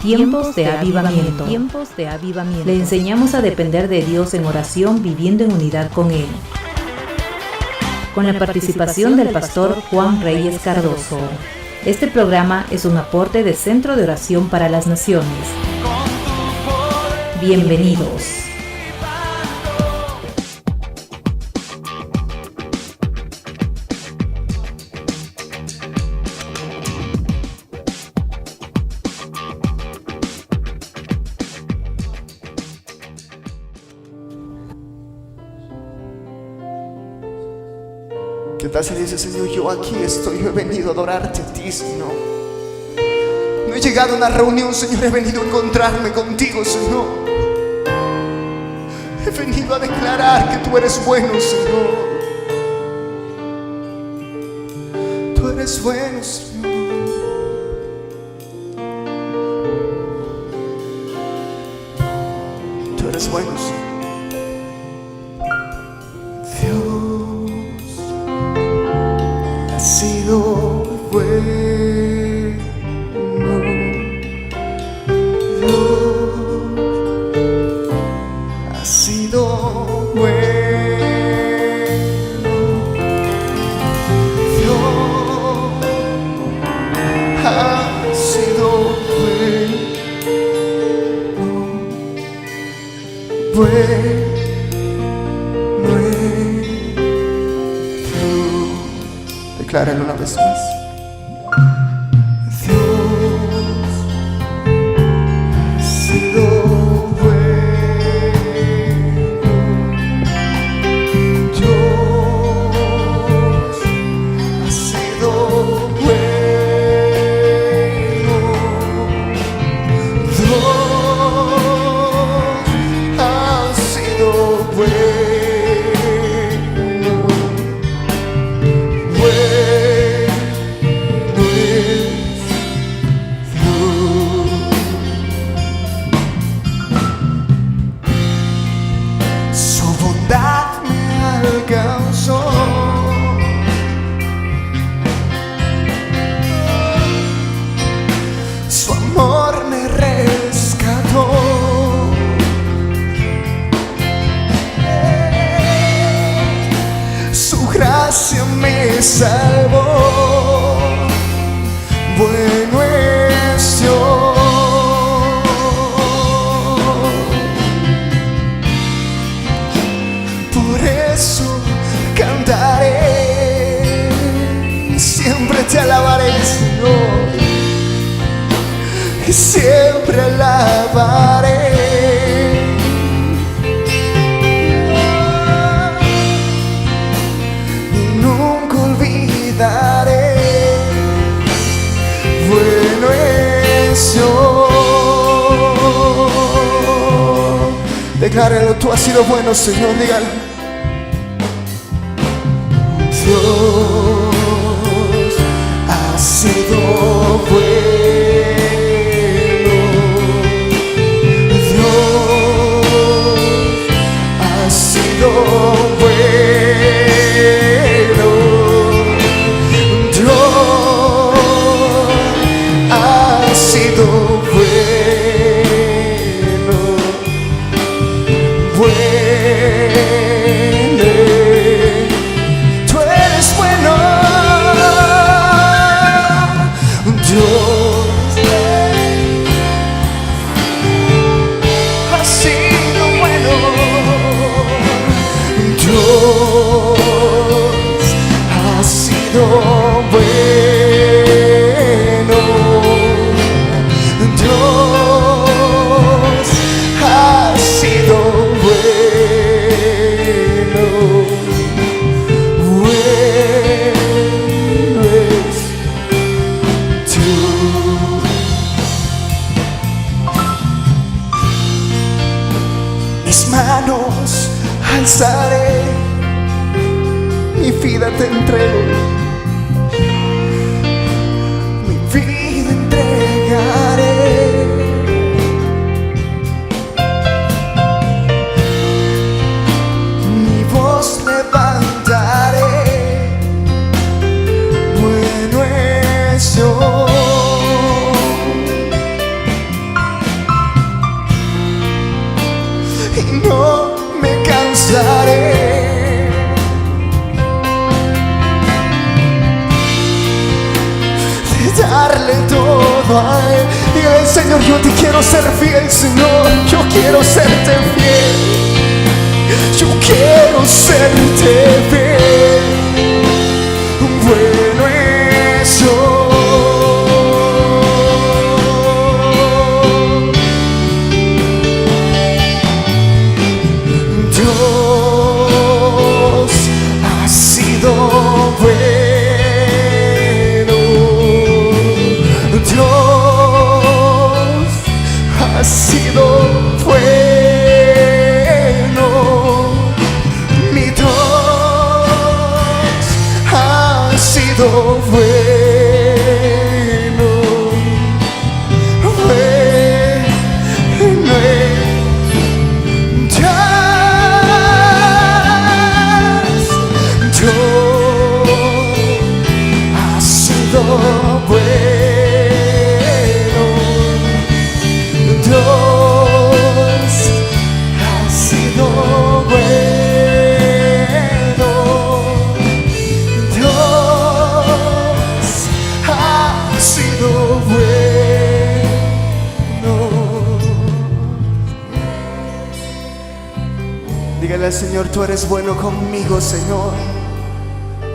Tiempos de avivamiento. Le enseñamos a depender de Dios en oración, viviendo en unidad con Él. Con la participación del pastor Juan Reyes Cardoso. Este programa es un aporte de Centro de Oración para las Naciones. Bienvenidos. ¿Qué tal si dice, Señor, yo aquí estoy, yo he venido a adorarte a ti, Señor? No he llegado a una reunión, Señor, he venido a encontrarme contigo, Señor. He venido a declarar que tú eres bueno, Señor. Tú eres bueno, Señor. Tú eres bueno, Señor. Ha sido bueno, Dios ha sido bueno, Dios ha sido bueno. Decláralo una vez más. Dios ha sido bueno. Dios ha sido bueno. Dios ha sido bueno. Su amor me rescató. Su gracia me salvó. Bueno es Dios. Por eso cantaré, siempre te alabaré, Señor, y siempre alabaré. Y nunca olvidaré, bueno es Dios. Declárelo, tú has sido bueno, Señor, dígalo. Dios ha sido bueno. Dios ha sido bueno. Dios ha sido bueno. Bueno. Tú eres bueno. confiado a Él. Dígale: Señor, yo te quiero ser fiel, Señor. Yo quiero serte fiel. Yo quiero serte fiel. Bueno es Dios. Dios ha sido bueno. Dios ha sido bueno. Mi Dios ha sido bueno. Dígale al Señor: tú eres bueno conmigo, Señor.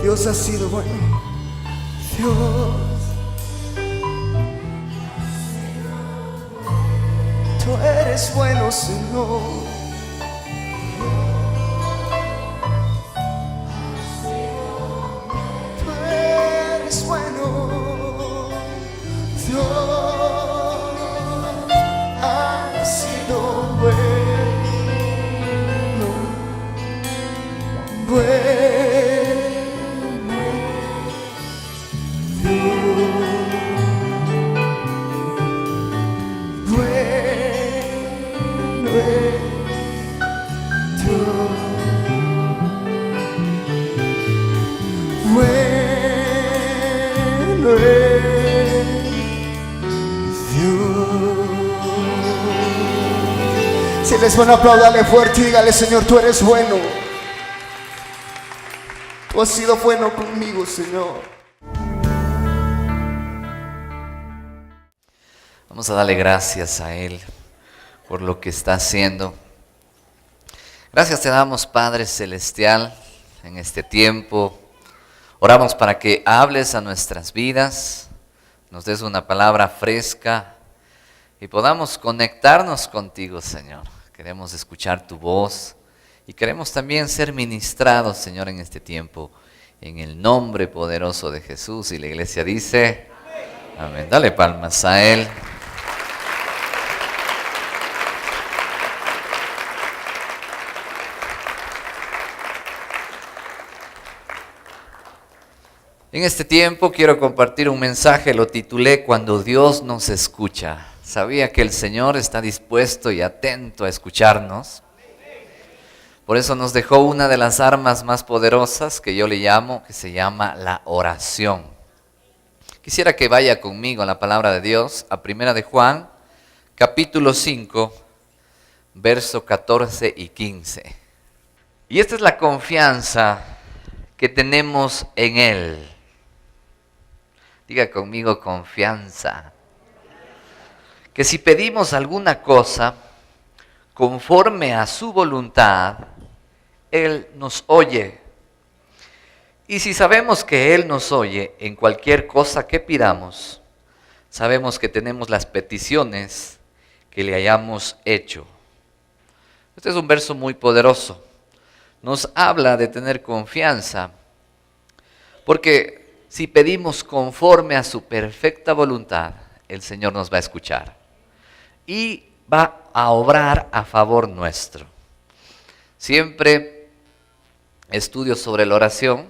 Dios ha sido bueno. Dios, tú eres bueno, Señor. Tú eres bueno. Dios ha sido bueno. Si les bueno, apláudale fuerte y dígale: Señor, tú eres bueno. Tú has sido bueno conmigo, Señor. Vamos a darle gracias a Él por lo que está haciendo. Gracias te damos, Padre Celestial, en este tiempo. Oramos para que hables a nuestras vidas, nos des una palabra fresca y podamos conectarnos contigo, Señor. Queremos escuchar tu voz y queremos también ser ministrados, Señor, en este tiempo. En el nombre poderoso de Jesús. Y la iglesia dice: amén. Amén. Dale palmas a Él. En este tiempo quiero compartir un mensaje, lo titulé Cuando Dios nos escucha. ¿Sabía que el Señor está dispuesto y atento a escucharnos? Por eso nos dejó una de las armas más poderosas que yo le llamo, que se llama la oración. Quisiera que vaya conmigo a la palabra de Dios, a 1 de Juan, capítulo 5, verso 14 y 15. Y esta es la confianza que tenemos en Él. Diga conmigo: confianza. Que si pedimos alguna cosa conforme a su voluntad, Él nos oye. Y si sabemos que Él nos oye en cualquier cosa que pidamos, sabemos que tenemos las peticiones que le hayamos hecho. Este es un verso muy poderoso. Nos habla de tener confianza, porque si pedimos conforme a su perfecta voluntad, el Señor nos va a escuchar y va a obrar a favor nuestro. Siempre estudio sobre la oración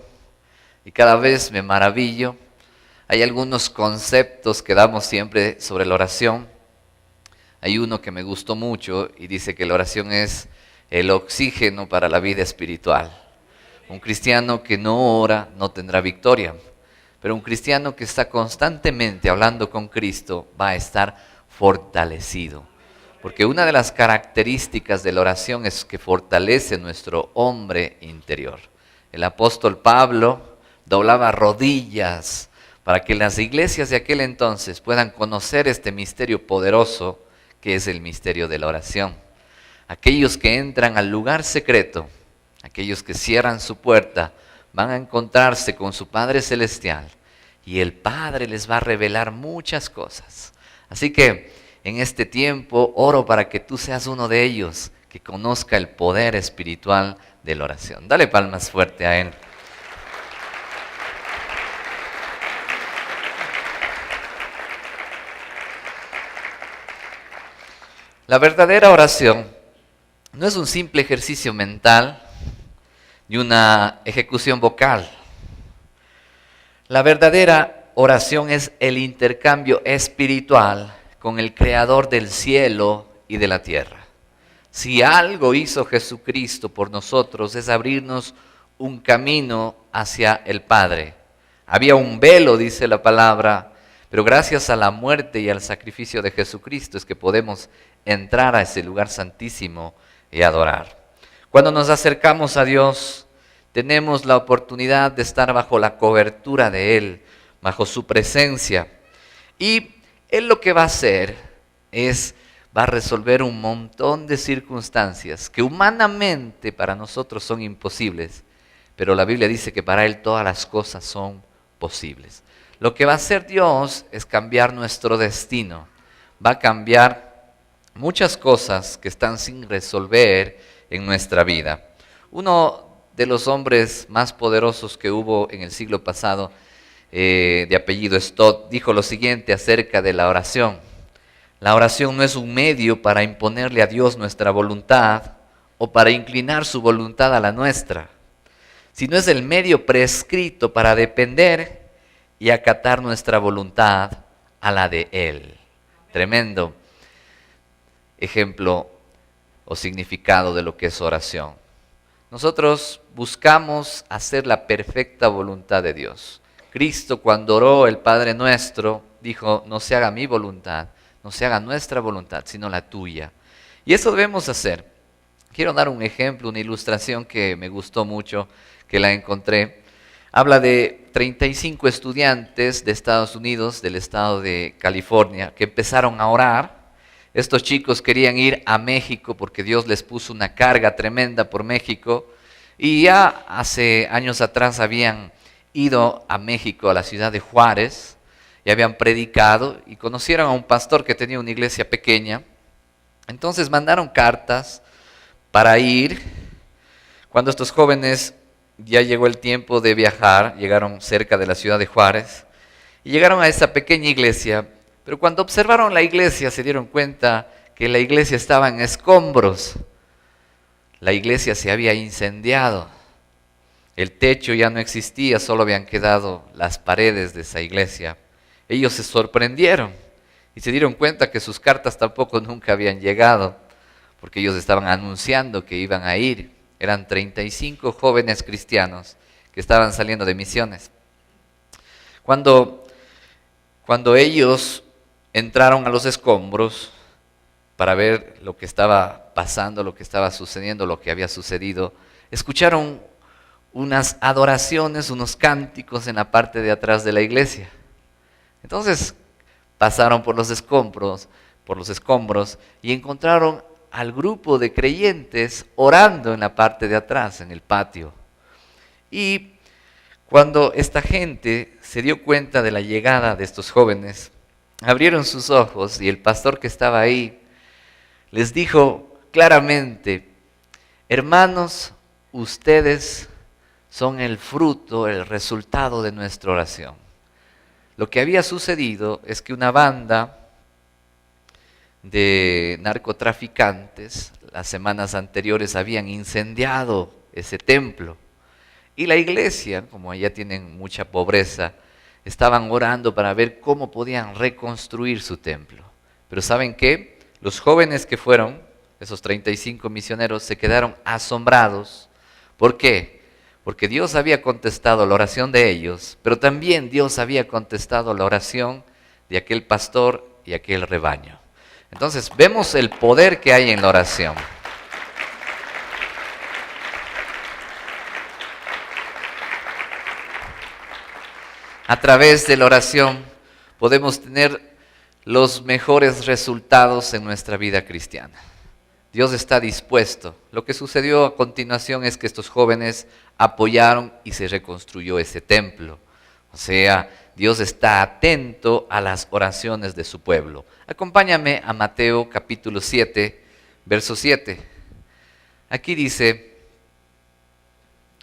y cada vez me maravillo. Hay algunos conceptos que damos siempre sobre la oración. Hay uno que me gustó mucho y dice que la oración es el oxígeno para la vida espiritual. Un cristiano que no ora no tendrá victoria, pero un cristiano que está constantemente hablando con Cristo va a estar fortalecido. Porque una de las características de la oración es que fortalece nuestro hombre interior. El apóstol Pablo doblaba rodillas para que las iglesias de aquel entonces puedan conocer este misterio poderoso que es el misterio de la oración. Aquellos que entran al lugar secreto, aquellos que cierran su puerta, van a encontrarse con su Padre Celestial y el Padre les va a revelar muchas cosas. Así que en este tiempo oro para que tú seas uno de ellos que conozca el poder espiritual de la oración. Dale palmas fuerte a Él. La verdadera oración no es un simple ejercicio mental ni una ejecución vocal. La verdadera oración es el intercambio espiritual con el Creador del cielo y de la tierra. Si algo hizo Jesucristo por nosotros es abrirnos un camino hacia el Padre. Había un velo, dice la palabra, pero gracias a la muerte y al sacrificio de Jesucristo es que podemos entrar a ese lugar santísimo y adorar. Cuando nos acercamos a Dios, tenemos la oportunidad de estar bajo la cobertura de Él, bajo su presencia. Y Él lo que va a hacer va a resolver un montón de circunstancias que humanamente para nosotros son imposibles, pero la Biblia dice que para Él todas las cosas son posibles. Lo que va a hacer Dios es cambiar nuestro destino, va a cambiar muchas cosas que están sin resolver en nuestra vida. Uno de los hombres más poderosos que hubo en el siglo pasado, de apellido Stott, dijo lo siguiente acerca de la oración. La oración no es un medio para imponerle a Dios nuestra voluntad o para inclinar su voluntad a la nuestra, sino es el medio prescrito para depender y acatar nuestra voluntad a la de Él. Tremendo ejemplo o significado de lo que es oración. Nosotros buscamos hacer la perfecta voluntad de Dios. Cristo, cuando oró el Padre Nuestro, dijo: no se haga mi voluntad, no se haga nuestra voluntad, sino la tuya. Y eso debemos hacer. Quiero dar un ejemplo, una ilustración que me gustó mucho, que la encontré. Habla de 35 estudiantes de Estados Unidos, del estado de California, que empezaron a orar. Estos chicos querían ir a México porque Dios les puso una carga tremenda por México. Y ya hace años atrás habían ido a México, a la ciudad de Juárez, y habían predicado y conocieron a un pastor que tenía una iglesia pequeña. Entonces mandaron cartas para ir. Cuando estos jóvenes ya llegó el tiempo de viajar, llegaron cerca de la ciudad de Juárez y llegaron a esa pequeña iglesia, pero cuando observaron la iglesia se dieron cuenta que la iglesia estaba en escombros. La iglesia se había incendiado, el techo ya no existía, solo habían quedado las paredes de esa iglesia. Ellos se sorprendieron y se dieron cuenta que sus cartas tampoco nunca habían llegado, porque ellos estaban anunciando que iban a ir. Eran 35 jóvenes cristianos que estaban saliendo de misiones. Cuando ellos entraron a los escombros para ver lo que estaba pasando, lo que estaba sucediendo, lo que había sucedido, escucharon unas adoraciones, unos cánticos en la parte de atrás de la iglesia. Entonces pasaron por los escombros y encontraron al grupo de creyentes orando en la parte de atrás, en el patio. Y cuando esta gente se dio cuenta de la llegada de estos jóvenes, abrieron sus ojos y el pastor que estaba ahí les dijo claramente: hermanos, ustedes son el fruto, el resultado de nuestra oración. Lo que había sucedido es que una banda de narcotraficantes las semanas anteriores habían incendiado ese templo y la iglesia, como allá tienen mucha pobreza, estaban orando para ver cómo podían reconstruir su templo. Pero ¿saben qué? Los jóvenes que fueron, esos 35 misioneros, se quedaron asombrados. ¿Por qué? Porque Dios había contestado la oración de ellos, pero también Dios había contestado la oración de aquel pastor y aquel rebaño. Entonces vemos el poder que hay en la oración. A través de la oración podemos tener los mejores resultados en nuestra vida cristiana. Dios está dispuesto. Lo que sucedió a continuación es que estos jóvenes apoyaron y se reconstruyó ese templo. O sea, Dios está atento a las oraciones de su pueblo. Acompáñame a Mateo capítulo 7, verso 7. Aquí dice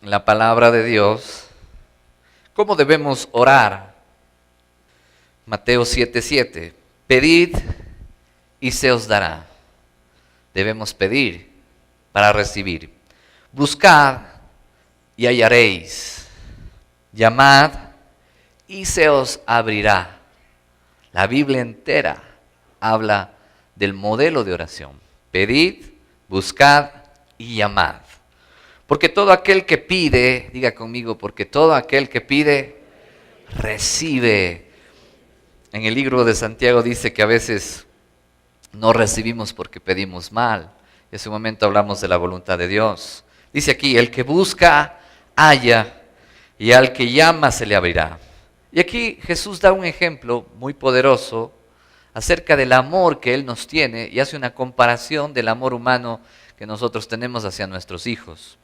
la palabra de Dios, ¿cómo debemos orar? Mateo 7, 7. Pedid y se os dará. Debemos pedir para recibir. Buscad y hallaréis. Llamad y se os abrirá. La Biblia entera habla del modelo de oración. Pedid, buscad y llamad. Porque todo aquel que pide, diga conmigo, porque todo aquel que pide, recibe. En el libro de Santiago dice que a veces no recibimos porque pedimos mal. En ese momento hablamos de la voluntad de Dios. Dice aquí, el que busca, halla, y al que llama se le abrirá. Y aquí Jesús da un ejemplo muy poderoso acerca del amor que Él nos tiene y hace una comparación del amor humano que nosotros tenemos hacia nuestros hijos.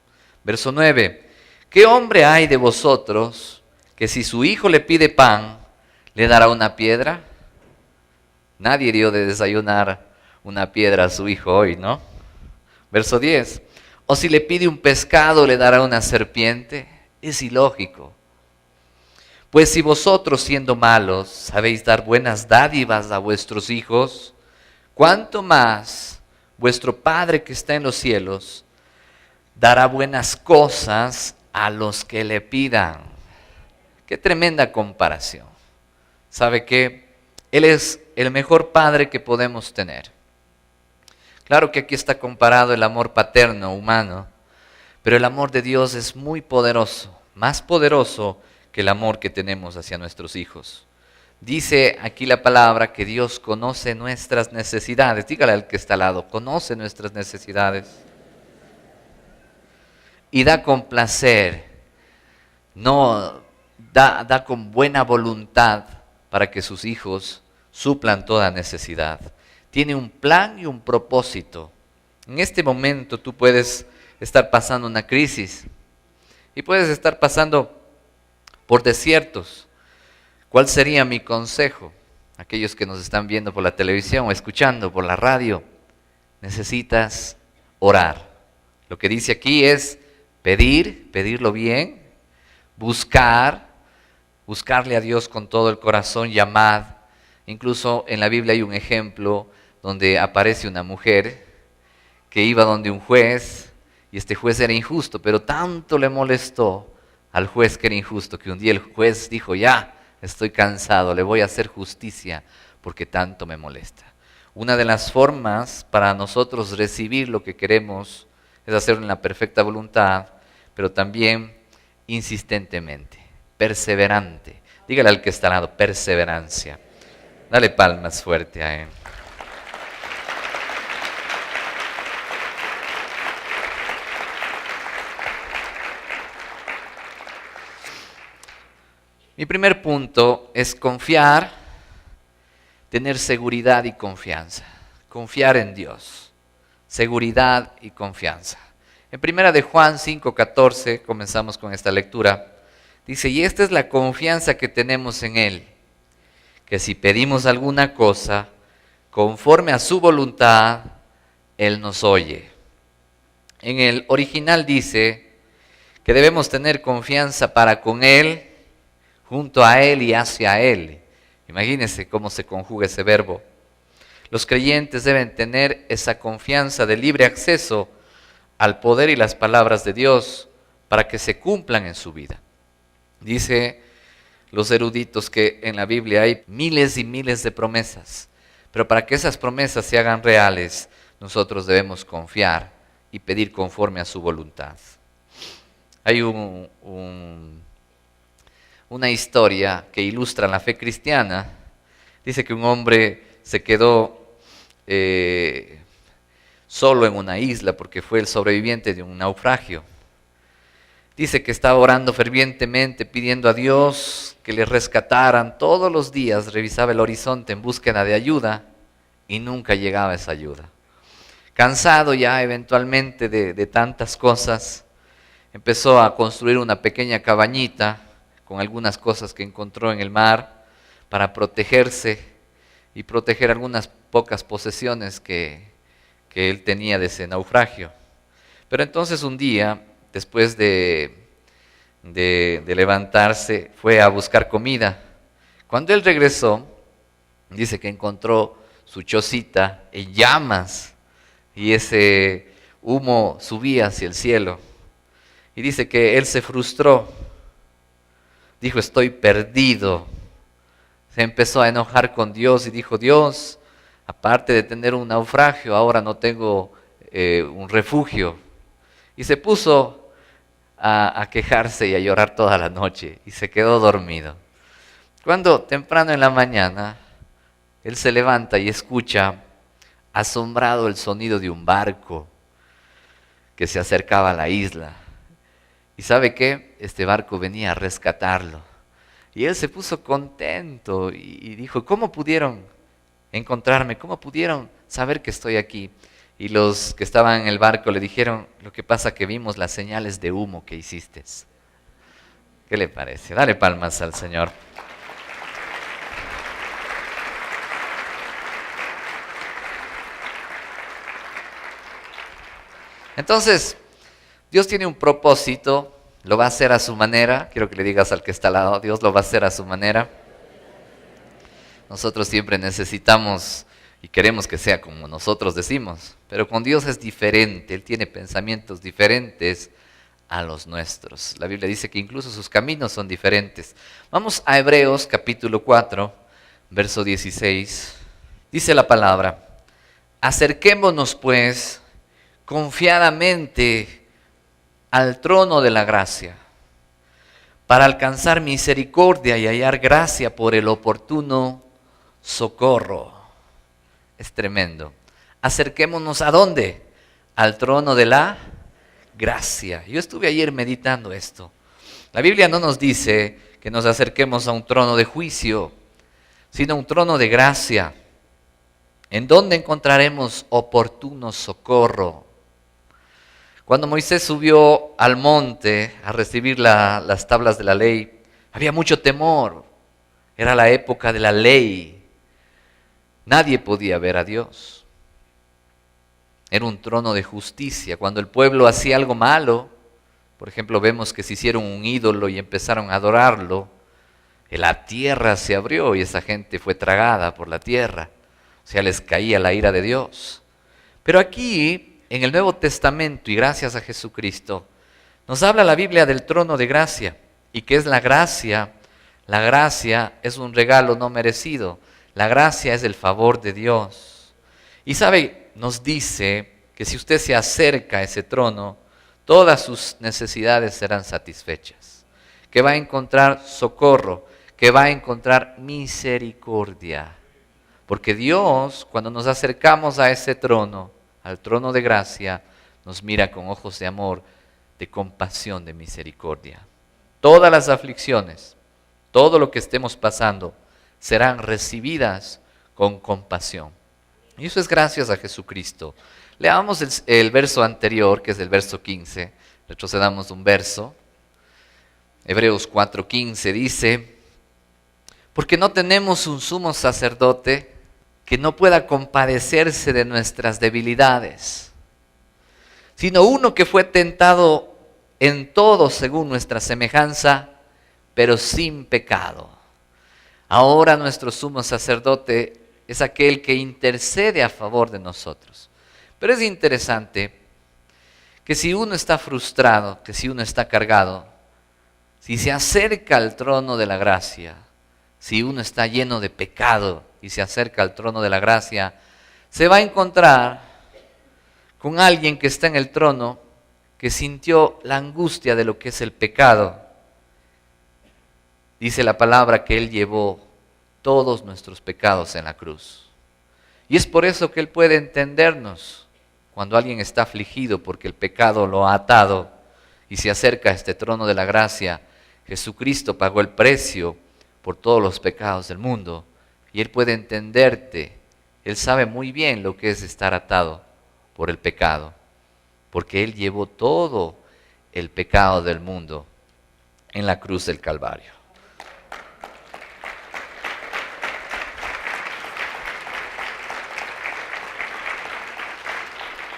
Verso 9, ¿qué hombre hay de vosotros que si su hijo le pide pan, le dará una piedra? Nadie dio de desayunar una piedra a su hijo hoy, ¿no? Verso 10. O si le pide un pescado, ¿le dará una serpiente? Es ilógico. Pues si vosotros, siendo malos, sabéis dar buenas dádivas a vuestros hijos, ¿cuánto más vuestro Padre que está en los cielos dará buenas cosas a los que le pidan? Qué tremenda comparación. ¿Sabe qué? Él es el mejor padre que podemos tener. Claro que aquí está comparado el amor paterno humano, pero el amor de Dios es muy poderoso, más poderoso que el amor que tenemos hacia nuestros hijos. Dice aquí la palabra que Dios conoce nuestras necesidades. Dígale al que está al lado, conoce nuestras necesidades. Y da con placer, no da con buena voluntad para que sus hijos suplan toda necesidad. Tiene un plan y un propósito. En este momento tú puedes estar pasando una crisis y puedes estar pasando por desiertos. ¿Cuál sería mi consejo? Aquellos que nos están viendo por la televisión o escuchando por la radio, necesitas orar. Lo que dice aquí es pedirlo bien, buscarle a Dios con todo el corazón, llamad. Incluso en la Biblia hay un ejemplo donde aparece una mujer que iba donde un juez y este juez era injusto, pero tanto le molestó al juez que era injusto que un día el juez dijo, ya, estoy cansado, le voy a hacer justicia porque tanto me molesta. Una de las formas para nosotros recibir lo que queremos es hacerlo en la perfecta voluntad, pero también insistentemente, perseverante. Dígale al que está al lado, perseverancia. Dale palmas fuerte a él. Mi primer punto es confiar, tener seguridad y confianza. Confiar en Dios, seguridad y confianza. En 1 de Juan 5:14, comenzamos con esta lectura, dice, y esta es la confianza que tenemos en Él, que si pedimos alguna cosa, conforme a su voluntad, Él nos oye. En el original dice que debemos tener confianza para con Él, junto a Él y hacia Él. Imagínense cómo se conjuga ese verbo. Los creyentes deben tener esa confianza de libre acceso al poder y las palabras de Dios para que se cumplan en su vida. Dice los eruditos que en la Biblia hay miles y miles de promesas, pero para que esas promesas se hagan reales, nosotros debemos confiar y pedir conforme a su voluntad. Hay una historia que ilustra la fe cristiana. Dice que un hombre se quedó solo en una isla porque fue el sobreviviente de un naufragio. Dice que estaba orando fervientemente, pidiendo a Dios que le rescataran. Todos los días revisaba el horizonte en búsqueda de ayuda y nunca llegaba esa ayuda. Cansado ya eventualmente de tantas cosas, empezó a construir una pequeña cabañita con algunas cosas que encontró en el mar para protegerse y proteger algunas pocas posesiones que él tenía de ese naufragio. Pero entonces un día, después de levantarse, fue a buscar comida. Cuando él regresó, dice que encontró su chocita en llamas y ese humo subía hacia el cielo. Y dice que él se frustró. Dijo, estoy perdido. Se empezó a enojar con Dios y dijo, Dios, aparte de tener un naufragio, ahora no tengo un refugio. Y se puso a quejarse y a llorar toda la noche y se quedó dormido. Cuando temprano en la mañana, él se levanta y escucha asombrado el sonido de un barco que se acercaba a la isla. ¿Y sabe qué? Este barco venía a rescatarlo. Y él se puso contento y dijo, ¿cómo pudieron encontrarme? ¿Cómo pudieron saber que estoy aquí? Y los que estaban en el barco le dijeron, lo que pasa es que vimos las señales de humo que hiciste. ¿Qué le parece? Dale palmas al Señor. Entonces, Dios tiene un propósito, lo va a hacer a su manera. Quiero que le digas al que está al lado, Dios lo va a hacer a su manera. Nosotros siempre necesitamos y queremos que sea como nosotros decimos, pero con Dios es diferente, Él tiene pensamientos diferentes a los nuestros. La Biblia dice que incluso sus caminos son diferentes. Vamos a Hebreos capítulo 4, verso 16. Dice la palabra, acerquémonos pues confiadamente al trono de la gracia, para alcanzar misericordia y hallar gracia por el oportuno socorro. Es tremendo. Acerquémonos ¿a dónde? Al trono de la gracia. Yo estuve ayer meditando esto. La Biblia no nos dice que nos acerquemos a un trono de juicio, sino a un trono de gracia, en donde encontraremos oportuno socorro. Cuando Moisés subió al monte a recibir las tablas de la ley, había mucho temor. Era la época de la ley. Nadie podía ver a Dios. Era un trono de justicia. Cuando el pueblo hacía algo malo, por ejemplo, vemos que se hicieron un ídolo y empezaron a adorarlo, la tierra se abrió y esa gente fue tragada por la tierra. O sea, les caía la ira de Dios. Pero aquí, en el Nuevo Testamento, y gracias a Jesucristo, nos habla la Biblia del trono de gracia. ¿Y qué es la gracia? La gracia es un regalo no merecido. La gracia es el favor de Dios. Y sabe, nos dice que si usted se acerca a ese trono, todas sus necesidades serán satisfechas. Que va a encontrar socorro, que va a encontrar misericordia. Porque Dios, cuando nos acercamos a ese trono, al trono de gracia, nos mira con ojos de amor, de compasión, de misericordia. Todas las aflicciones, todo lo que estemos pasando, serán recibidas con compasión. Y eso es gracias a Jesucristo. Leamos el verso anterior, que es el verso 15. Retrocedamos un verso. Hebreos 4:15 dice, porque no tenemos un sumo sacerdote que no pueda compadecerse de nuestras debilidades, sino uno que fue tentado en todo según nuestra semejanza, pero sin pecado. Ahora nuestro sumo sacerdote es aquel que intercede a favor de nosotros. Pero es interesante que si uno está frustrado, que si uno está cargado, si se acerca al trono de la gracia, si uno está lleno de pecado y se acerca al trono de la gracia, se va a encontrar con alguien que está en el trono, que sintió la angustia de lo que es el pecado. Dice la palabra que Él llevó todos nuestros pecados en la cruz. Y es por eso que Él puede entendernos cuando alguien está afligido porque el pecado lo ha atado y se acerca a este trono de la gracia, Jesucristo pagó el precio por todos los pecados del mundo y Él puede entenderte. Él sabe muy bien lo que es estar atado por el pecado, porque Él llevó todo el pecado del mundo en la cruz del Calvario.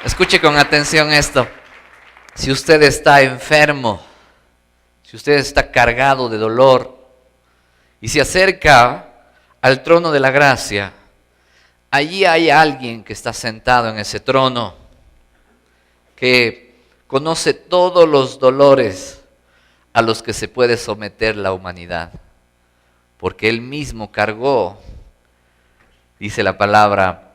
Escuche con atención esto. Si usted está enfermo, si usted está cargado de dolor y se acerca al trono de la gracia, allí hay alguien que está sentado en ese trono, que conoce todos los dolores a los que se puede someter la humanidad, porque Él mismo cargó, dice la palabra,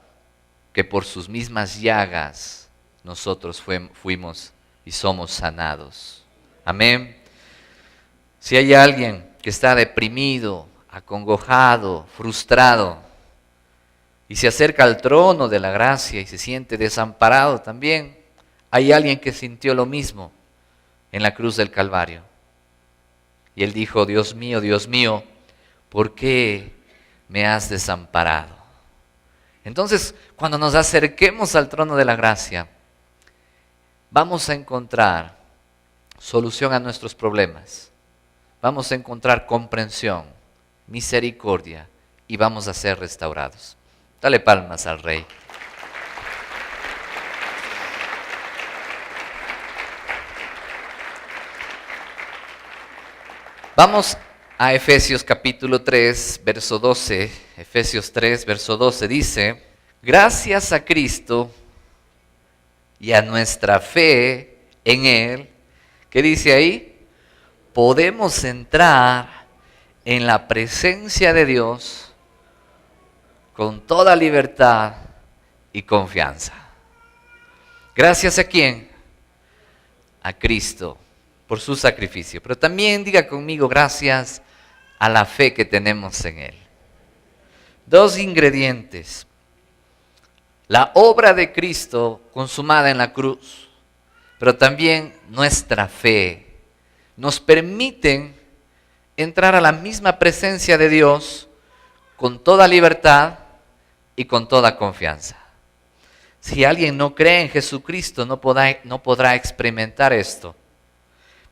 que por sus mismas llagas nosotros fuimos y somos sanados. Amén. Si hay alguien que está deprimido, acongojado, frustrado, y se acerca al trono de la gracia y se siente desamparado también, hay alguien que sintió lo mismo en la cruz del Calvario. Y él dijo: Dios mío, ¿por qué me has desamparado? Entonces, cuando nos acerquemos al trono de la gracia, vamos a encontrar solución a nuestros problemas. Vamos a encontrar comprensión, misericordia y vamos a ser restaurados. Dale palmas al Rey. Vamos a Efesios capítulo 3, verso 12. Efesios 3, verso 12 dice: gracias a Cristo y a nuestra fe en Él, ¿qué dice ahí? Podemos entrar en la presencia de Dios con toda libertad y confianza. ¿Gracias a quién? A Cristo, por su sacrificio. Pero también diga conmigo: gracias a la fe que tenemos en Él. Dos ingredientes: la obra de Cristo consumada en la cruz, pero también nuestra fe, nos permiten entrar a la misma presencia de Dios con toda libertad y con toda confianza. Si alguien no cree en Jesucristo, no podrá experimentar esto.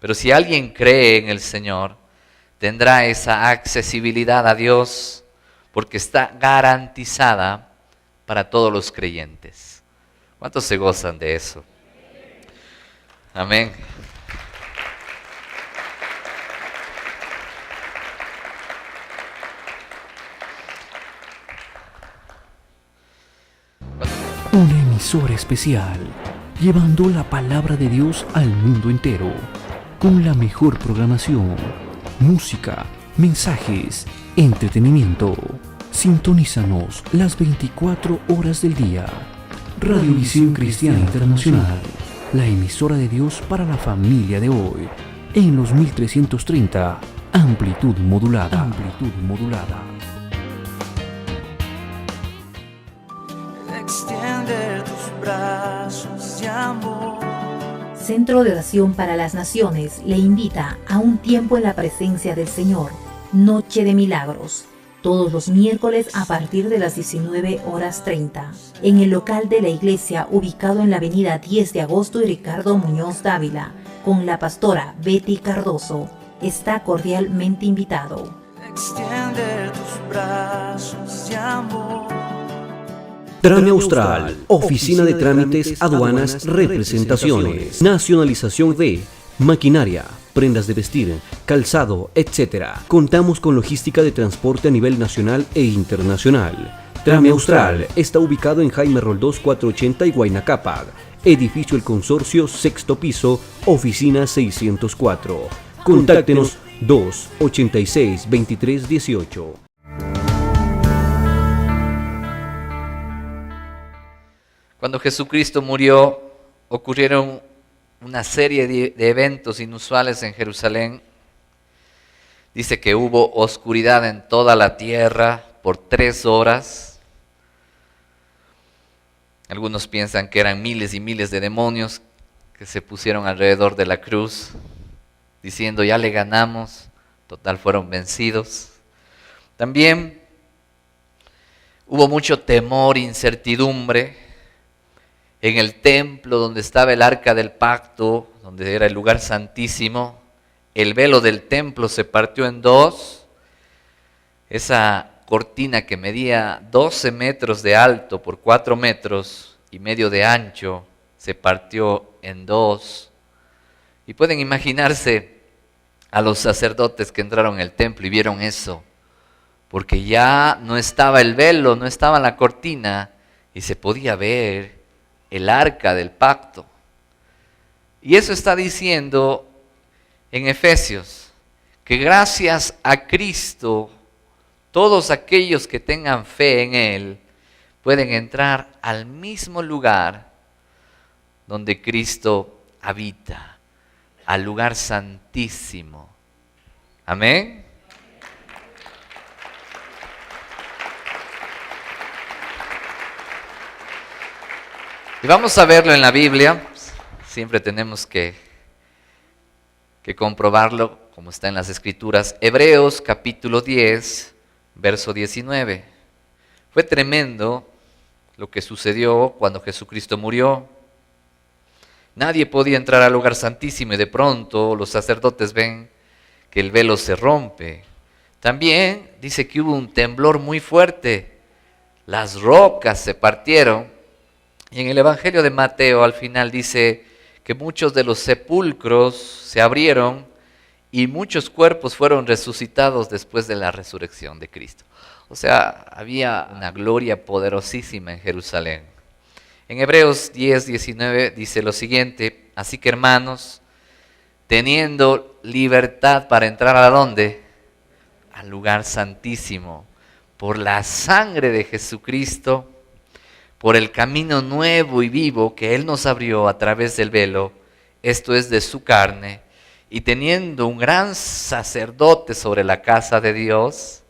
Pero si alguien cree en el Señor, tendrá esa accesibilidad a Dios, porque está garantizada para todos los creyentes. ¿Cuántos se gozan de eso? Amén. Una emisora especial, llevando la palabra de Dios al mundo entero, con la mejor programación, música, mensajes, entretenimiento. Sintonízanos las 24 horas del día. Radiovisión Cristiana Internacional, la emisora de Dios para la familia de hoy, en los 1330, amplitud modulada. Amplitud modulada. Extiende tus brazos de amor. Centro de Oración para las Naciones le invita a un tiempo en la presencia del Señor, Noche de Milagros, todos los miércoles a partir de las 19:30, en el local de la iglesia ubicado en la avenida 10 de agosto y Ricardo Muñoz Dávila, con la pastora Betty Cardoso. Está cordialmente invitado. Extiende tus brazos de amor. Trame Austral, Oficina de Trámites, Aduanas, Representaciones, Nacionalización de maquinaria, prendas de vestir, calzado, etc. Contamos con logística de transporte a nivel nacional e internacional. Trame Austral está ubicado en Jaime Roldós 480 y Huayna Cápac, edificio El Consorcio, sexto piso, oficina 604. Contáctenos 286-2318. Cuando Jesucristo murió, ocurrieron una serie de eventos inusuales en Jerusalén. Dice que hubo oscuridad en toda la tierra por 3 horas. Algunos piensan que eran miles y miles de demonios que se pusieron alrededor de la cruz, diciendo ya le ganamos, total fueron vencidos. También hubo mucho temor, incertidumbre en el templo donde estaba el arca del pacto, donde era el lugar santísimo. El velo del templo se partió en dos. Esa cortina que medía 12 metros de alto por 4 metros y medio de ancho se partió en dos. Y pueden imaginarse a los sacerdotes que entraron en el templo y vieron eso, porque ya no estaba el velo, no estaba la cortina y se podía ver el arca del pacto. Y eso está diciendo en Efesios, que gracias a Cristo, todos aquellos que tengan fe en Él pueden entrar al mismo lugar donde Cristo habita, al lugar santísimo. Amén. Y vamos a verlo en la Biblia. Siempre tenemos que comprobarlo, como está en las Escrituras. Hebreos capítulo 10, verso 19. Fue tremendo lo que sucedió cuando Jesucristo murió. Nadie podía entrar al lugar santísimo y de pronto los sacerdotes ven que el velo se rompe. También dice que hubo un temblor muy fuerte. Las rocas se partieron. Y en el Evangelio de Mateo al final dice que muchos de los sepulcros se abrieron y muchos cuerpos fueron resucitados después de la resurrección de Cristo. O sea, había una gloria poderosísima en Jerusalén. En Hebreos 10, 19 dice lo siguiente: así que hermanos, teniendo libertad para entrar ¿a dónde? Al lugar santísimo, por la sangre de Jesucristo, por el camino nuevo y vivo que Él nos abrió a través del velo, esto es de su carne, y teniendo un gran sacerdote sobre la casa de Dios,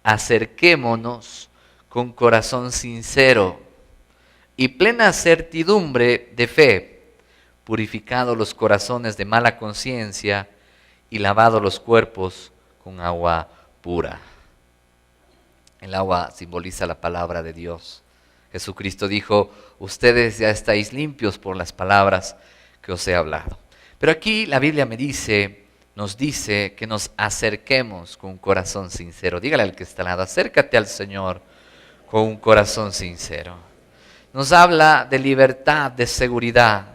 acerquémonos con corazón sincero y plena certidumbre de fe, purificados los corazones de mala conciencia y lavados los cuerpos con agua pura. El agua simboliza la palabra de Dios. Jesucristo dijo, ustedes ya estáis limpios por las palabras que os he hablado. Pero aquí la Biblia nos dice que nos acerquemos con un corazón sincero. Dígale al que está al lado, acércate al Señor con un corazón sincero. Nos habla de libertad, de seguridad.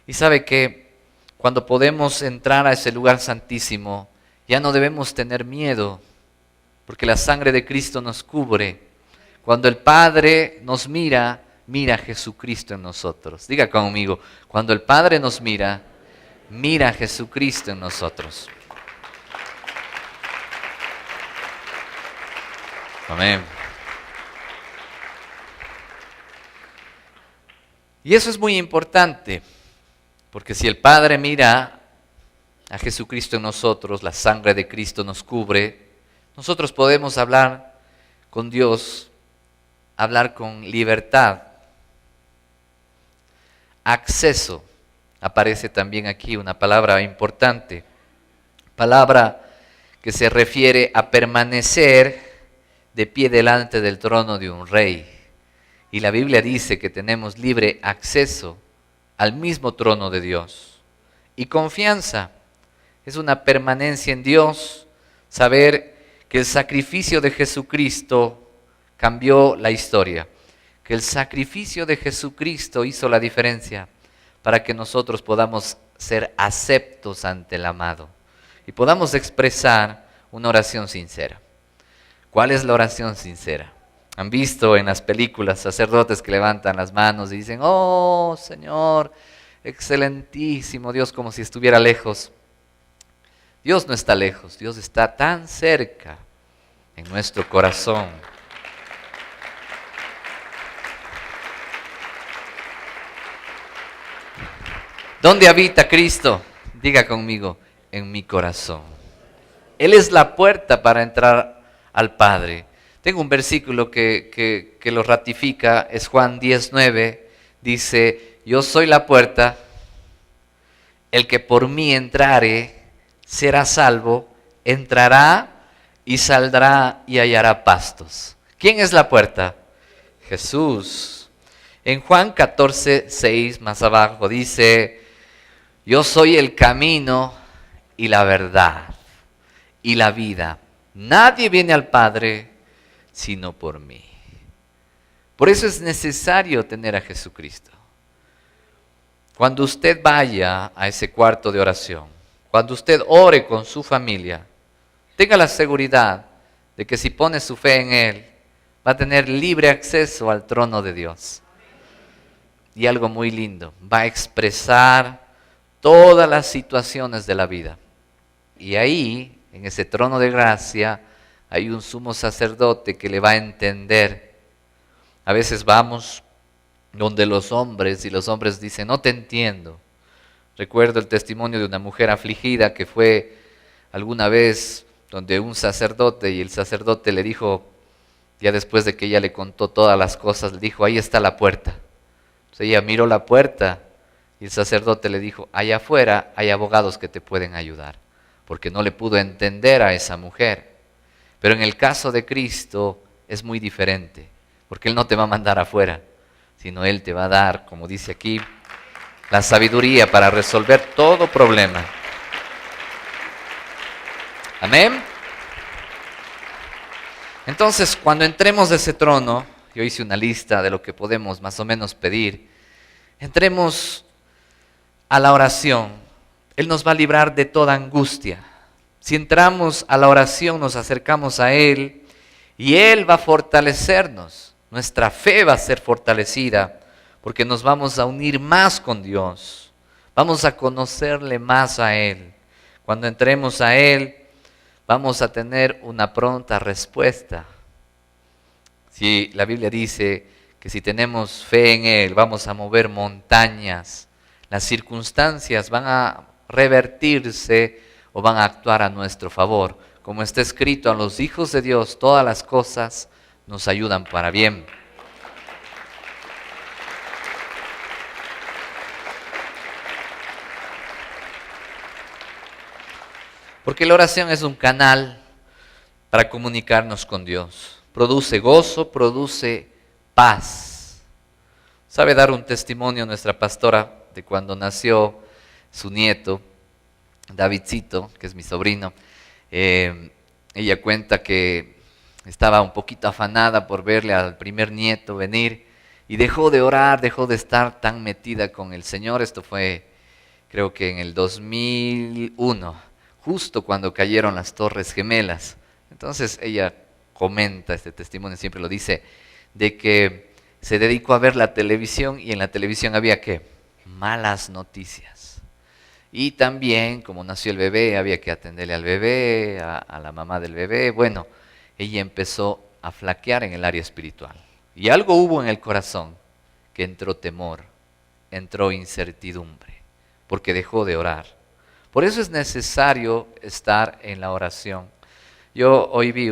Y sabe que cuando podemos entrar a ese lugar santísimo, ya no debemos tener miedo, porque la sangre de Cristo nos cubre. Cuando el Padre nos mira, mira a Jesucristo en nosotros. Diga conmigo, cuando el Padre nos mira, mira a Jesucristo en nosotros. Amén. Y eso es muy importante, porque si el Padre mira a Jesucristo en nosotros, la sangre de Cristo nos cubre, nosotros podemos hablar con Dios, hablar con libertad. Acceso, aparece también aquí una palabra importante, palabra que se refiere a permanecer de pie delante del trono de un rey. Y la Biblia dice que tenemos libre acceso al mismo trono de Dios. Y confianza es una permanencia en Dios, saber que el sacrificio de Jesucristo cambió la historia, que el sacrificio de Jesucristo hizo la diferencia para que nosotros podamos ser aceptos ante el amado y podamos expresar una oración sincera. ¿Cuál es la oración sincera? ¿Han visto en las películas sacerdotes que levantan las manos y dicen, oh Señor, excelentísimo Dios, como si estuviera lejos? Dios no está lejos, Dios está tan cerca en nuestro corazón. ¿Dónde habita Cristo? Diga conmigo, en mi corazón. Él es la puerta para entrar al Padre. Tengo un versículo que lo ratifica, es Juan 10:9, dice, yo soy la puerta el que por mí entrare será salvo, entrará y saldrá y hallará pastos. ¿Quién es la puerta? Jesús. En Juan 14, 6 más abajo dice, yo soy el camino y la verdad y la vida. Nadie viene al Padre sino por mí. Por eso es necesario tener a Jesucristo. Cuando usted vaya a ese cuarto de oración, cuando usted ore con su familia, tenga la seguridad de que si pone su fe en Él, va a tener libre acceso al trono de Dios. Y algo muy lindo, va a expresar todas las situaciones de la vida. Y ahí, en ese trono de gracia, hay un sumo sacerdote que le va a entender. A veces vamos donde los hombres, y los hombres dicen, no te entiendo. Recuerdo el testimonio de una mujer afligida que fue alguna vez donde un sacerdote, y el sacerdote le dijo, ya después de que ella le contó todas las cosas, le dijo, ahí está la puerta. Entonces ella miró la puerta y el sacerdote le dijo, allá afuera hay abogados que te pueden ayudar, porque no le pudo entender a esa mujer. Pero en el caso de Cristo es muy diferente, porque Él no te va a mandar afuera, sino Él te va a dar, como dice aquí, la sabiduría para resolver todo problema. Amén. Entonces, cuando entremos a ese trono, yo hice una lista de lo que podemos más o menos pedir. Entremos a la oración. Él nos va a librar de toda angustia. Si entramos a la oración, nos acercamos a Él y Él va a fortalecernos. Nuestra fe va a ser fortalecida porque nos vamos a unir más con Dios. Vamos a conocerle más a Él. Cuando entremos a Él, vamos a tener una pronta respuesta. Si la Biblia dice que si tenemos fe en Él, vamos a mover montañas, las circunstancias van a revertirse o van a actuar a nuestro favor. Como está escrito, a los hijos de Dios todas las cosas nos ayudan para bien. Porque la oración es un canal para comunicarnos con Dios. Produce gozo, produce paz. Sabe dar un testimonio nuestra pastora de cuando nació su nieto, Davidcito, que es mi sobrino. Ella cuenta que estaba un poquito afanada por verle al primer nieto venir y dejó de orar, dejó de estar tan metida con el Señor. Esto fue, creo que en el 2001, justo cuando cayeron las Torres Gemelas. Entonces ella comenta este testimonio, siempre lo dice, de que se dedicó a ver la televisión y en la televisión había ¿qué? Malas noticias. Y también, como nació el bebé, había que atenderle al bebé, a la mamá del bebé. Bueno, ella empezó a flaquear en el área espiritual. Y algo hubo en el corazón, que entró temor, entró incertidumbre, porque dejó de orar. Por eso es necesario estar en la oración. Yo hoy vi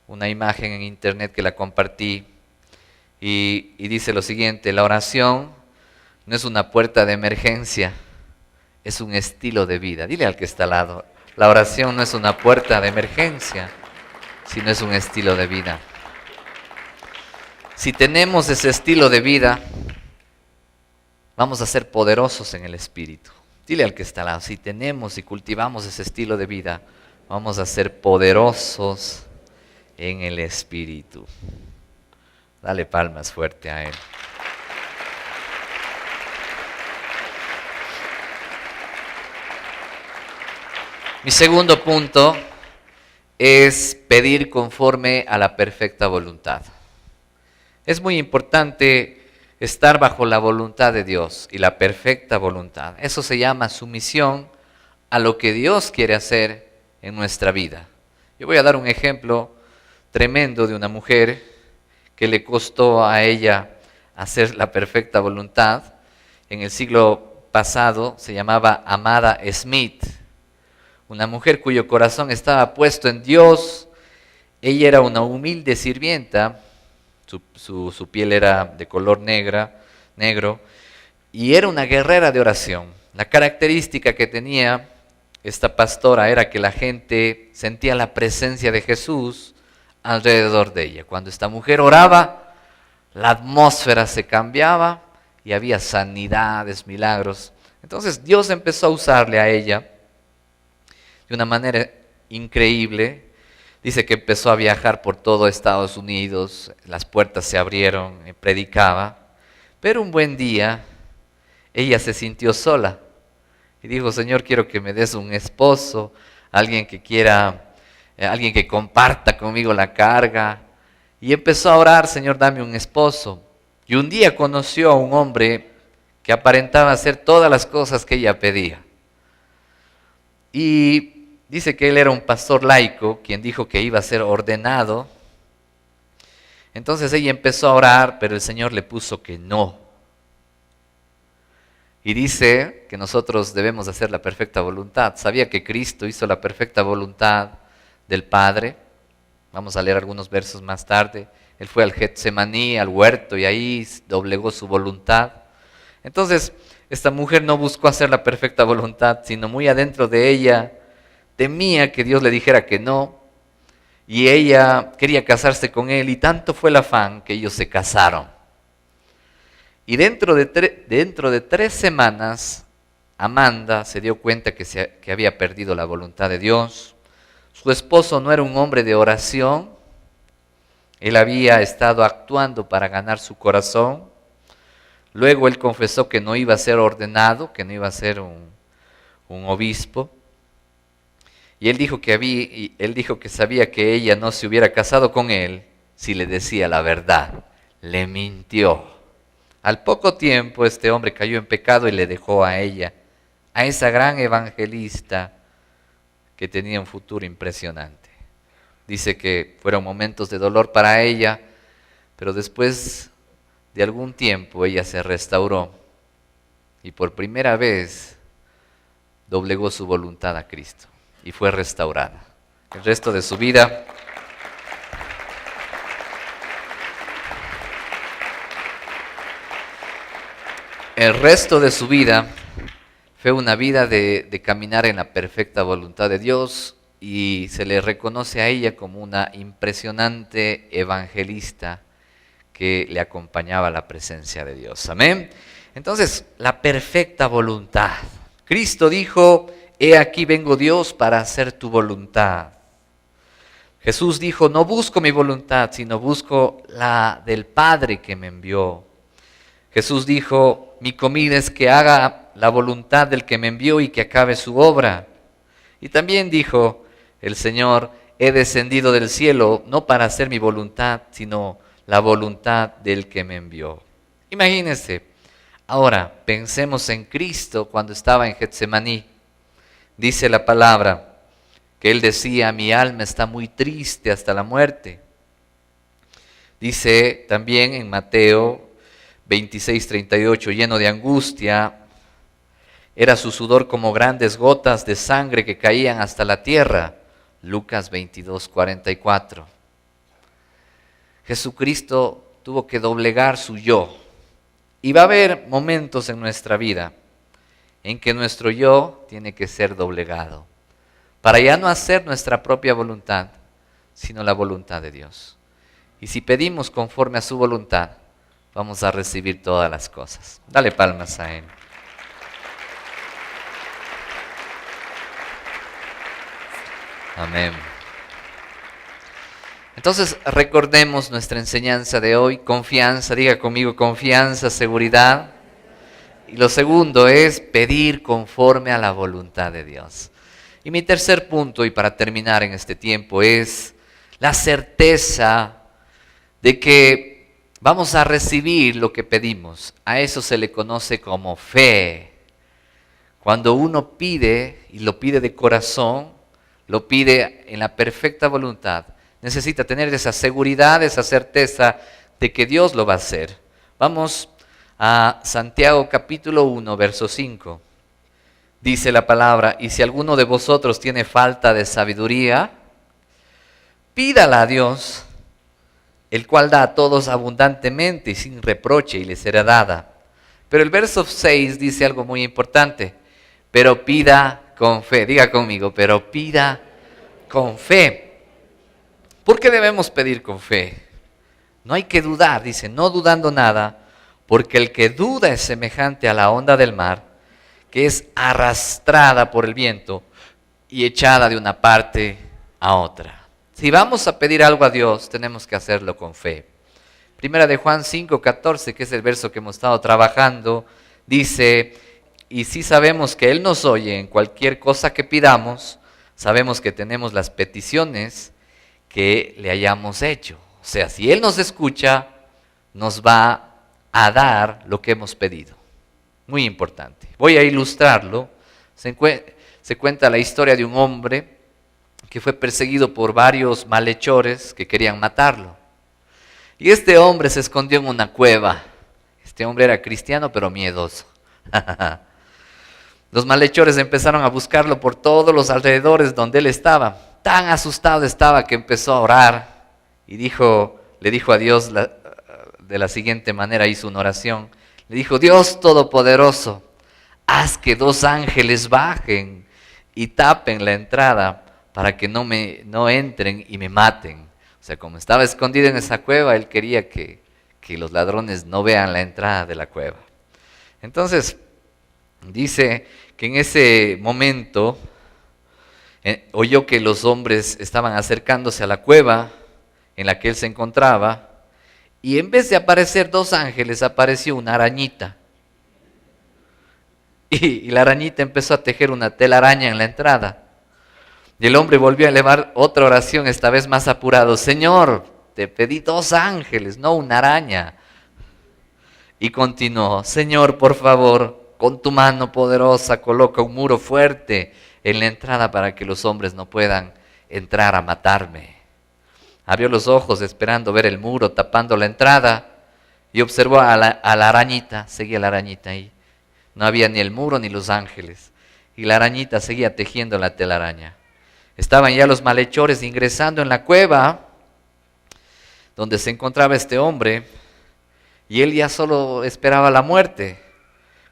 una imagen en internet que la compartí y dice lo siguiente: la oración no es una puerta de emergencia, es un estilo de vida. Dile al que está al lado, la oración no es una puerta de emergencia, sino es un estilo de vida. Si tenemos ese estilo de vida, vamos a ser poderosos en el Espíritu. Dile al que está al lado, si tenemos y cultivamos ese estilo de vida, vamos a ser poderosos en el Espíritu. Dale palmas fuerte a Él. Mi segundo punto es pedir conforme a la perfecta voluntad. Es muy importante estar bajo la voluntad de Dios y la perfecta voluntad. Eso se llama sumisión a lo que Dios quiere hacer en nuestra vida. Yo voy a dar un ejemplo tremendo de una mujer que le costó a ella hacer la perfecta voluntad. En el siglo pasado se llamaba Amada Smith, una mujer cuyo corazón estaba puesto en Dios. Ella era una humilde sirvienta, su piel era de color negro, y era una guerrera de oración. La característica que tenía esta pastora era que la gente sentía la presencia de Jesús alrededor de ella. Cuando esta mujer oraba, la atmósfera se cambiaba y había sanidades, milagros. Entonces Dios empezó a usarle a ella de una manera increíble. Dice que empezó a viajar por todo Estados Unidos, las puertas se abrieron, predicaba. Pero un buen día ella se sintió sola y dijo: Señor, quiero que me des un esposo, alguien que quiera, alguien que comparta conmigo la carga. Y empezó a orar: Señor, dame un esposo. Y un día conoció a un hombre que aparentaba hacer todas las cosas que ella pedía. Y dice que él era un pastor laico, quien dijo que iba a ser ordenado. Entonces ella empezó a orar, pero el Señor le puso que no. Y dice que nosotros debemos hacer la perfecta voluntad. Sabía que Cristo hizo la perfecta voluntad del Padre. Vamos a leer algunos versos más tarde. Él fue al Getsemaní, al huerto, y ahí doblegó su voluntad. Entonces, esta mujer no buscó hacer la perfecta voluntad, sino muy adentro de ella temía que Dios le dijera que no. Y ella quería casarse con él, y tanto fue el afán que ellos se casaron. Y dentro de 3 semanas, Amanda se dio cuenta que había perdido la voluntad de Dios. Su esposo no era un hombre de oración. Él había estado actuando para ganar su corazón. Luego él confesó que no iba a ser ordenado, que no iba a ser un obispo. Y él dijo que sabía que ella no se hubiera casado con él si le decía la verdad. Le mintió. Al poco tiempo este hombre cayó en pecado y le dejó a ella, a esa gran evangelista que tenía un futuro impresionante. Dice que fueron momentos de dolor para ella, pero después de algún tiempo ella se restauró y por primera vez doblegó su voluntad a Cristo y fue restaurada. El resto de su vida fue una vida de caminar en la perfecta voluntad de Dios, y se le reconoce a ella como una impresionante evangelista que le acompañaba a la presencia de Dios. Amén. Entonces, la perfecta voluntad. Cristo dijo: he aquí vengo, Dios, para hacer tu voluntad. Jesús dijo: no busco mi voluntad, sino busco la del Padre que me envió. Jesús dijo: mi comida es que haga la voluntad del que me envió y que acabe su obra. Y también dijo el Señor: he descendido del cielo no para hacer mi voluntad, sino la voluntad del que me envió. Imagínense, ahora pensemos en Cristo cuando estaba en Getsemaní. Dice la palabra que Él decía: mi alma está muy triste hasta la muerte. Dice también en Mateo 26:38, lleno de angustia, era su sudor como grandes gotas de sangre que caían hasta la tierra. Lucas 22:44. Jesucristo tuvo que doblegar su yo. Y va a haber momentos en nuestra vida en que nuestro yo tiene que ser doblegado, para ya no hacer nuestra propia voluntad, sino la voluntad de Dios. Y si pedimos conforme a su voluntad, vamos a recibir todas las cosas. Dale palmas a Él. Amén. Entonces recordemos nuestra enseñanza de hoy. Confianza, diga conmigo: confianza, seguridad. Y lo segundo es pedir conforme a la voluntad de Dios. Y mi tercer punto, y para terminar en este tiempo, es la certeza de que vamos a recibir lo que pedimos. A eso se le conoce como fe. Cuando uno pide, y lo pide de corazón, lo pide en la perfecta voluntad, necesita tener esa seguridad, esa certeza de que Dios lo va a hacer. Vamos a Santiago capítulo 1, verso 5. Dice la palabra: y si alguno de vosotros tiene falta de sabiduría, pídala a Dios, el cual da a todos abundantemente y sin reproche, y le será dada. Pero el verso 6 dice algo muy importante: pero pida con fe. Diga conmigo, pero pida con fe. ¿Por qué debemos pedir con fe? No hay que dudar, dice, no dudando nada, porque el que duda es semejante a la onda del mar, que es arrastrada por el viento y echada de una parte a otra. Si vamos a pedir algo a Dios, tenemos que hacerlo con fe. Primera de Juan 5:14, que es el verso que hemos estado trabajando, dice, y si sabemos que Él nos oye en cualquier cosa que pidamos, sabemos que tenemos las peticiones que le hayamos hecho. O sea, si Él nos escucha, nos va a dar lo que hemos pedido. Muy importante. Voy a ilustrarlo. Se cuenta la historia de un hombre que fue perseguido por varios malhechores que querían matarlo. Y este hombre se escondió en una cueva. Este hombre era cristiano, pero miedoso. Los malhechores empezaron a buscarlo por todos los alrededores donde él estaba. Tan asustado estaba que empezó a orar y le dijo a Dios de la siguiente manera, hizo una oración. Le dijo, Dios Todopoderoso, haz que 2 ángeles bajen y tapen la entrada para que no entren y me maten. O sea, como estaba escondido en esa cueva, él quería que los ladrones no vean la entrada de la cueva. Entonces, dice que en ese momento oyó que los hombres estaban acercándose a la cueva en la que él se encontraba, y en vez de aparecer 2 ángeles, apareció una arañita. Y la arañita empezó a tejer una telaraña en la entrada. Y el hombre volvió a elevar otra oración, esta vez más apurado. Señor, te pedí 2 ángeles, no una araña. Y continuó, Señor, por favor, con tu mano poderosa coloca un muro fuerte en la entrada para que los hombres no puedan entrar a matarme. Abrió los ojos esperando ver el muro tapando la entrada y observó a la arañita, seguía la arañita ahí. No había ni el muro ni los ángeles. Y la arañita seguía tejiendo la telaraña. Estaban ya los malhechores ingresando en la cueva donde se encontraba este hombre y él ya solo esperaba la muerte.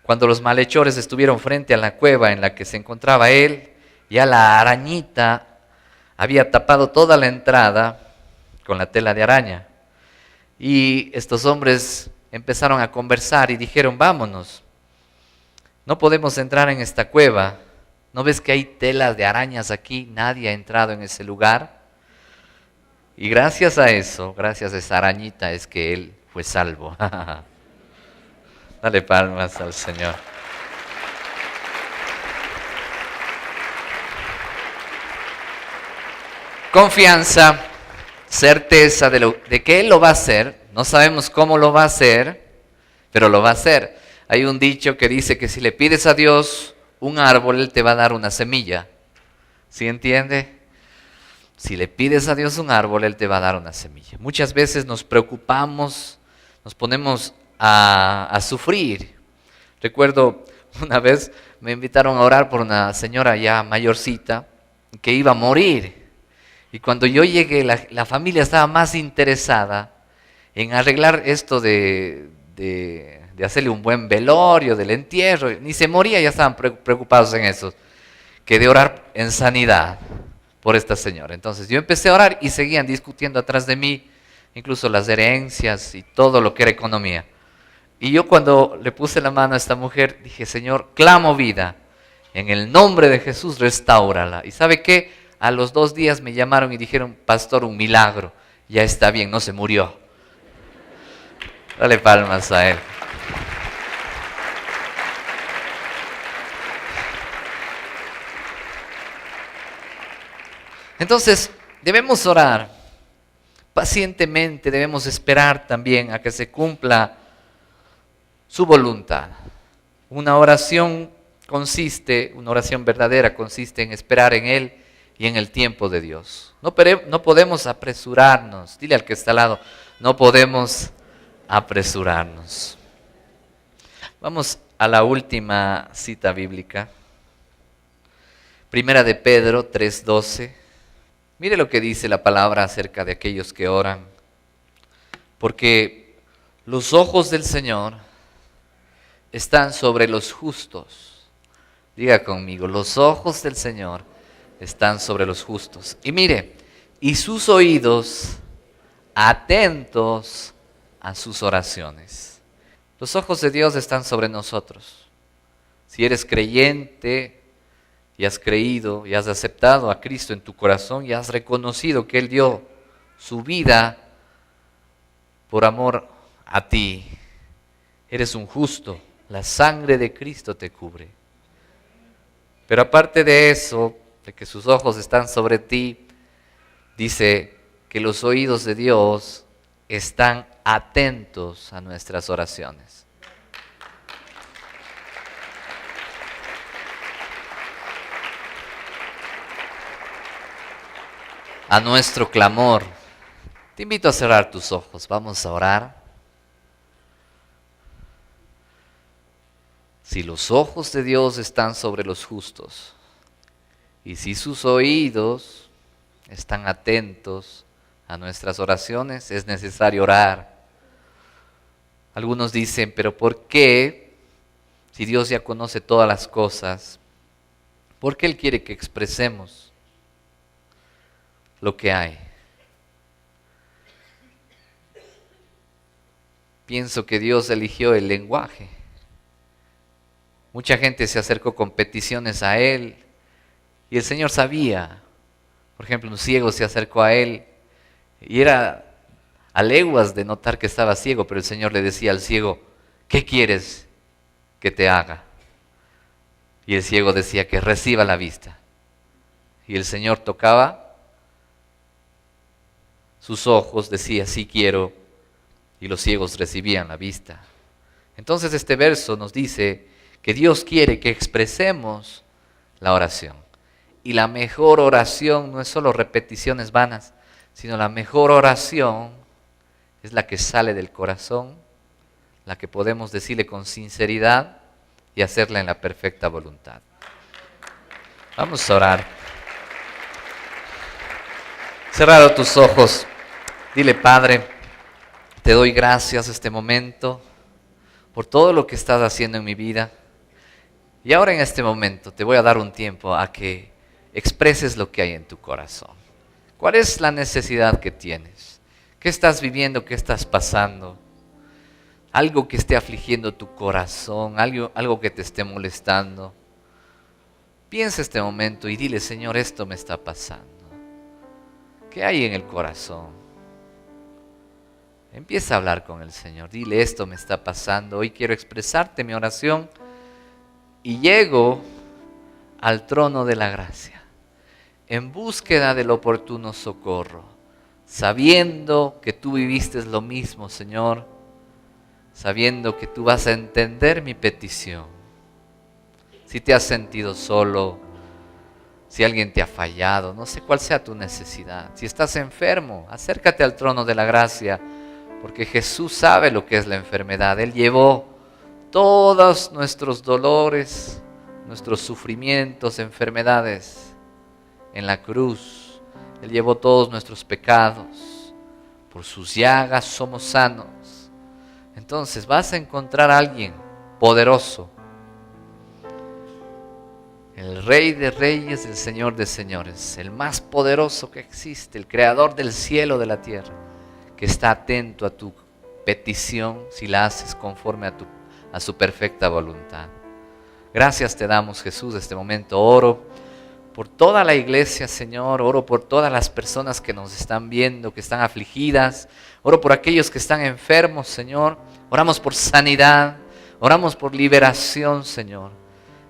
Cuando los malhechores estuvieron frente a la cueva en la que se encontraba él, ya la arañita había tapado toda la entrada con la tela de araña. Y estos hombres empezaron a conversar y dijeron, vámonos, no podemos entrar en esta cueva. ¿No ves que hay telas de arañas aquí? Nadie ha entrado en ese lugar. Y gracias a eso, gracias a esa arañita, es que él fue salvo. Dale palmas al Señor. Confianza, certeza de que Él lo va a hacer. No sabemos cómo lo va a hacer, pero lo va a hacer. Hay un dicho que dice que si le pides a Dios un árbol, Él te va a dar una semilla. ¿Sí entiende? Si le pides a Dios un árbol, Él te va a dar una semilla. Muchas veces nos preocupamos, nos ponemos a sufrir. Recuerdo una vez me invitaron a orar por una señora ya mayorcita que iba a morir. Y cuando yo llegué, la familia estaba más interesada en arreglar esto de hacerle un buen velorio, del entierro. Ni se moría, ya estaban preocupados en eso, que de orar en sanidad por esta señora. Entonces yo empecé a orar y seguían discutiendo atrás de mí, incluso las herencias y todo lo que era economía. Y yo cuando le puse la mano a esta mujer, dije, Señor, clamo vida, en el nombre de Jesús, restáurala. ¿Y sabe qué? A los 2 días me llamaron y dijeron, pastor, un milagro, ya está bien, no se murió. Dale palmas a él. Entonces, debemos orar pacientemente, debemos esperar también a que se cumpla su voluntad. Una oración verdadera consiste en esperar en Él y en el tiempo de Dios. No podemos apresurarnos. Dile al que está al lado, no podemos apresurarnos. Vamos a la última cita bíblica. Primera de Pedro 3:12. Mire lo que dice la palabra acerca de aquellos que oran. Porque los ojos del Señor están sobre los justos. Diga conmigo, los ojos del Señor están sobre los justos. Y mire, y sus oídos atentos a sus oraciones. Los ojos de Dios están sobre nosotros. Si eres creyente y has creído y has aceptado a Cristo en tu corazón y has reconocido que Él dio su vida por amor a ti, eres un justo. La sangre de Cristo te cubre. Pero aparte de eso, de que sus ojos están sobre ti, dice que los oídos de Dios están atentos a nuestras oraciones. A nuestro clamor. Te invito a cerrar tus ojos, vamos a orar. Si los ojos de Dios están sobre los justos, y si sus oídos están atentos a nuestras oraciones, es necesario orar. Algunos dicen, pero ¿por qué? Si Dios ya conoce todas las cosas, ¿por qué Él quiere que expresemos lo que hay? Pienso que Dios eligió el lenguaje. Mucha gente se acercó con peticiones a Él y el Señor sabía. Por ejemplo, un ciego se acercó a Él y era a leguas de notar que estaba ciego, pero el Señor le decía al ciego, ¿qué quieres que te haga? Y el ciego decía que reciba la vista. Y el Señor tocaba sus ojos, decía, sí quiero, y los ciegos recibían la vista. Entonces este verso nos dice que Dios quiere que expresemos la oración. Y la mejor oración no es solo repeticiones vanas, sino la mejor oración es la que sale del corazón, la que podemos decirle con sinceridad y hacerla en la perfecta voluntad. Vamos a orar. Cerrado tus ojos, dile, Padre, te doy gracias este momento por todo lo que estás haciendo en mi vida. Y ahora en este momento te voy a dar un tiempo a que expreses lo que hay en tu corazón. ¿Cuál es la necesidad que tienes? ¿Qué estás viviendo? ¿Qué estás pasando? Algo que esté afligiendo tu corazón, algo que te esté molestando. Piensa este momento y dile, Señor, esto me está pasando. ¿Qué hay en el corazón? Empieza a hablar con el Señor. Dile, esto me está pasando. Hoy quiero expresarte mi oración. Y llego al trono de la gracia, en búsqueda del oportuno socorro, sabiendo que tú viviste lo mismo, Señor, sabiendo que tú vas a entender mi petición. Si te has sentido solo, si alguien te ha fallado, no sé cuál sea tu necesidad. Si estás enfermo, acércate al trono de la gracia, porque Jesús sabe lo que es la enfermedad. Él llevó todos nuestros dolores, nuestros sufrimientos, enfermedades en la cruz. Él llevó todos nuestros pecados. Por sus llagas somos sanos. Entonces vas a encontrar a alguien poderoso, el Rey de Reyes, el Señor de Señores, el más poderoso que existe, el Creador del cielo y de la tierra, que está atento a tu petición si la haces conforme a su perfecta voluntad. Gracias te damos, Jesús, este momento. Oro por toda la iglesia, Señor. Oro por todas las personas que nos están viendo, que están afligidas. Oro por aquellos que están enfermos, Señor. Oramos por sanidad. Oramos por liberación, Señor.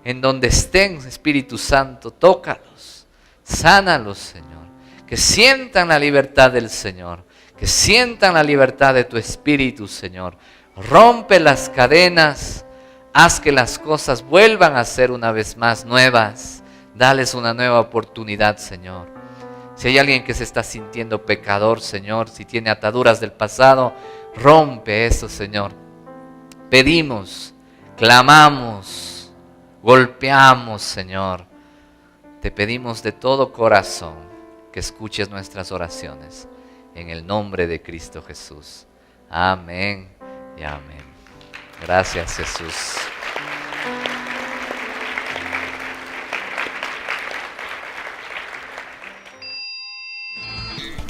En donde estén, Espíritu Santo, tócalos. Sánalos, Señor. Que sientan la libertad del Señor. Que sientan la libertad de tu Espíritu, Señor. Rompe las cadenas, haz que las cosas vuelvan a ser una vez más nuevas. Dales una nueva oportunidad, Señor. Si hay alguien que se está sintiendo pecador, Señor, si tiene ataduras del pasado, rompe eso, Señor. Pedimos, clamamos, golpeamos, Señor. Te pedimos de todo corazón que escuches nuestras oraciones. En el nombre de Cristo Jesús. Amén. Y amén. Gracias, Jesús.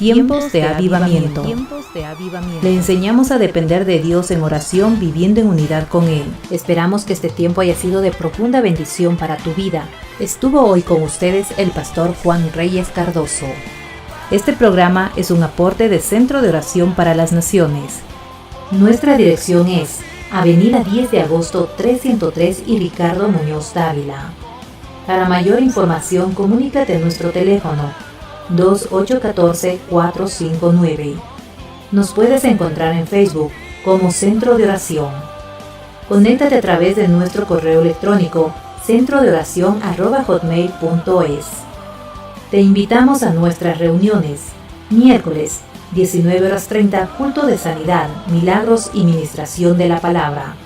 Tiempos de avivamiento. Le enseñamos a depender de Dios en oración, viviendo en unidad con Él. Esperamos que este tiempo haya sido de profunda bendición para tu vida. Estuvo hoy con ustedes el pastor Juan Reyes Cardoso. Este programa es un aporte de Centro de Oración para las Naciones. Nuestra dirección es Avenida 10 de Agosto 303 y Ricardo Muñoz Dávila. Para mayor información, comunícate a nuestro teléfono 2814-459. Nos puedes encontrar en Facebook como Centro de Oración. Conéctate a través de nuestro correo electrónico centrodeoracion@hotmail.es. Te invitamos a nuestras reuniones. Miércoles, 19:30, culto de sanidad, milagros y ministración de la palabra.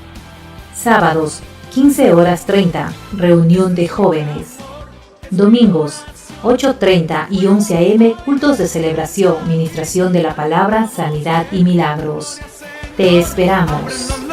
Sábados, 15:30, reunión de jóvenes. Domingos, 8:30 y 11 a.m., cultos de celebración, ministración de la palabra, sanidad y milagros. Te esperamos.